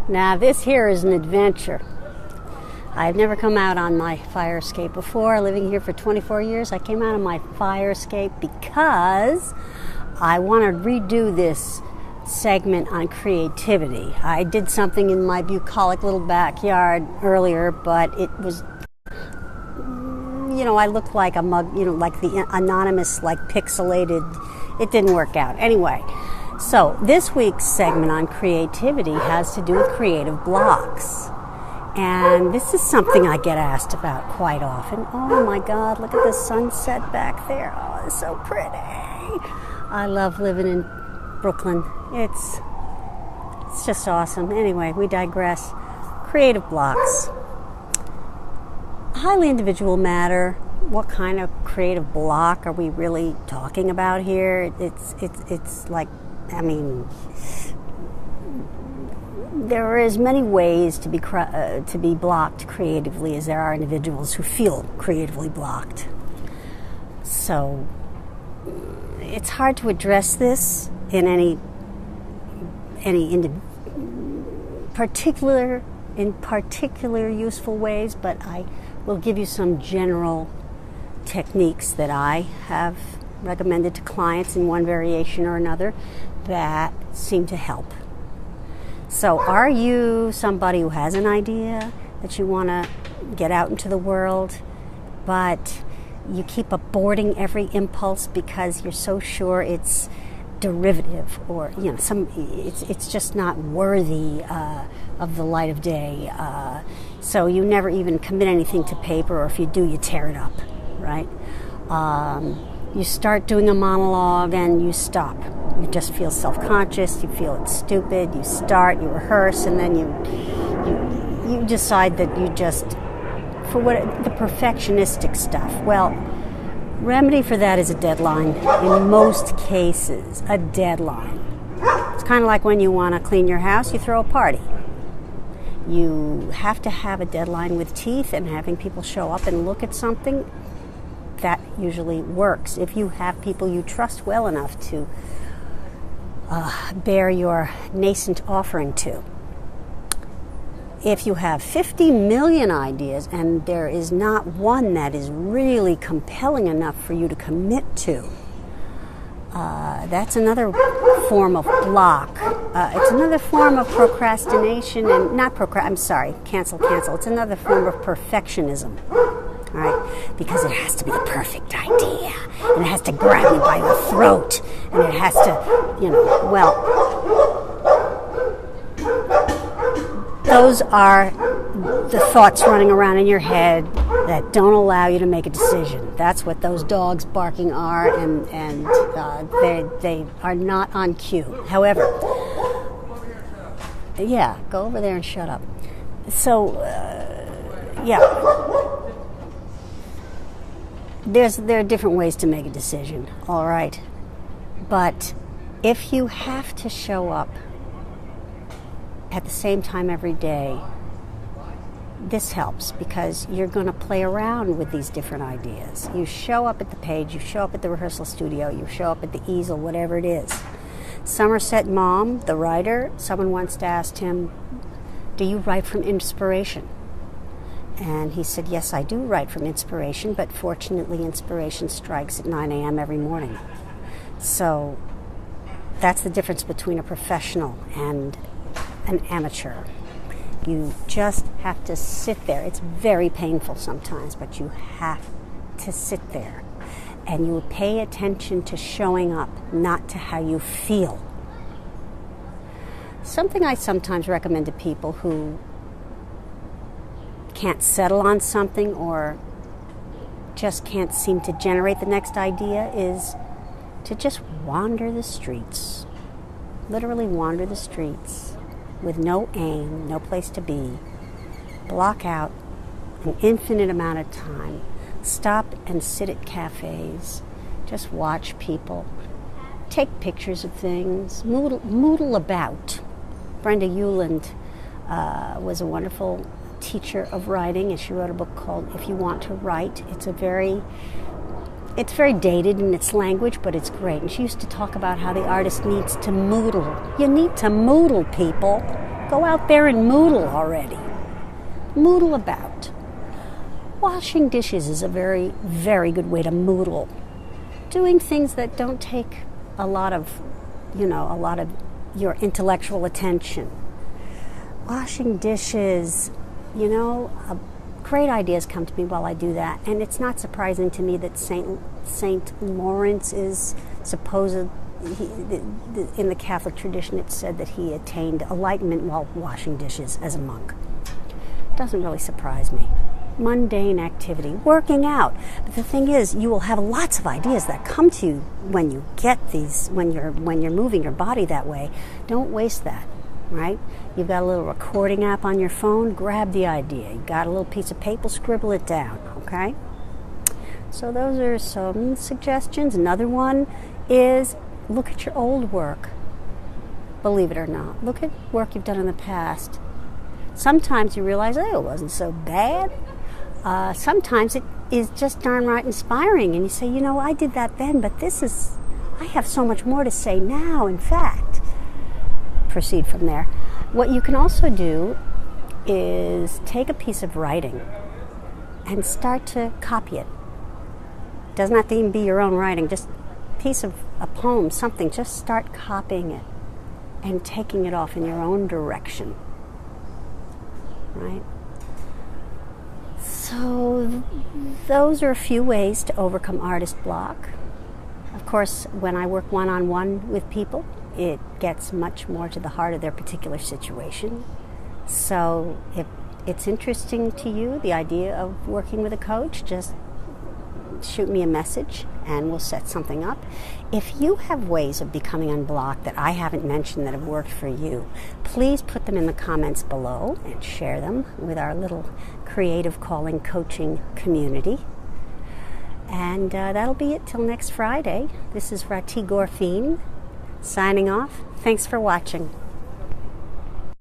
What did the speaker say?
Now this here is an adventure. I've never come out on my fire escape before. Living here for 24 years, I came out on my fire escape because I want to redo this segment on creativity. I did something in my bucolic little backyard earlier, but it was, I looked like a mug, like the anonymous, like pixelated. It didn't work out. Anyway, so this week's segment on creativity has to do with creative blocks. And this is something I get asked about quite often. Oh my God, look at the sunset back there. Oh, it's so pretty. I love living in Brooklyn. It's just awesome. Anyway, we digress. Creative blocks. Highly individual matter. What kind of creative block are we really talking about here? It's like, there are as many ways to be blocked creatively as there are individuals who feel creatively blocked. So it's hard to address this in any particular useful ways, but I will give you some general techniques that I have recommended to clients in one variation or another that seem to help. So are you somebody who has an idea that you want to get out into the world, but you keep aborting every impulse because you're so sure it's derivative or it's just not worthy of the light of day, so you never even commit anything to paper, or if you do, you tear it up, right? You start doing a monologue and you stop. You just feel self-conscious, you feel it's stupid, you start, you rehearse, and then you decide that you just, for the perfectionistic stuff. Well, remedy for that is a deadline. In most cases, a deadline. It's kind of like when you want to clean your house, you throw a party. You have to have a deadline with teeth, and having people show up and look at something, that usually works. If you have people you trust well enough to bear your nascent offering to. If you have 50 million ideas and there is not one that is really compelling enough for you to commit to, that's another form of block. It's another form of procrastination, and cancel. It's another form of perfectionism. All right, because it has to be the perfect idea, and it has to grab me by the throat, and it has to, those are the thoughts running around in your head that don't allow you to make a decision. That's what those dogs barking are, and they are not on cue. However, yeah, go over there and shut up. So, there are different ways to make a decision, all right? But if you have to show up at the same time every day, this helps because you're going to play around with these different ideas. You show up at the page, you show up at the rehearsal studio, you show up at the easel, whatever it is. Somerset Maugham, the writer, someone once asked him, "Do you write from inspiration?" And he said, "Yes, I do write from inspiration, but fortunately inspiration strikes at 9 a.m. every morning." So that's the difference between a professional and an amateur. You just have to sit there. It's very painful sometimes, but you have to sit there. And you pay attention to showing up, not to how you feel. Something I sometimes recommend to people who can't settle on something or just can't seem to generate the next idea is to just wander the streets. Literally wander the streets with no aim, no place to be. Block out an infinite amount of time. Stop and sit at cafes. Just watch people. Take pictures of things. Moodle about. Brenda Euland was a wonderful teacher of writing, and she wrote a book called If You Want to Write. It's very dated in its language, but it's great. And she used to talk about how the artist needs to moodle. You need to moodle, people. Go out there and moodle already. Moodle about. Washing dishes is a very, very good way to moodle. Doing things that don't take a lot of your intellectual attention. Washing dishes, great ideas come to me while I do that. And it's not surprising to me that Saint Lawrence is supposed, in the Catholic tradition, it's said that he attained enlightenment while washing dishes as a monk. Doesn't really surprise me. Mundane activity, working out. But the thing is, you will have lots of ideas that come to you when you get these, when you're moving your body that way. Don't waste that, right? You've got a little recording app on your phone, grab the idea. You've got a little piece of paper, scribble it down, okay? So those are some suggestions. Another one is look at your old work. Believe it or not, look at work you've done in the past. Sometimes you realize, it wasn't so bad. Sometimes it is just darn right inspiring, and you say, I did that then, but I have so much more to say now, in fact. Proceed from there. What you can also do is take a piece of writing and start to copy it. It doesn't have to even be your own writing, just a piece of a poem, something. Just start copying it and taking it off in your own direction. Right? So those are a few ways to overcome artist block. Of course, when I work one-on-one with people, it gets much more to the heart of their particular situation. So if it's interesting to you, the idea of working with a coach, just shoot me a message and we'll set something up. If you have ways of becoming unblocked that I haven't mentioned that have worked for you, please put them in the comments below and share them with our little Creative Calling coaching community. And that'll be it till next Friday. This is Rati Gorfine signing off. Thanks for watching.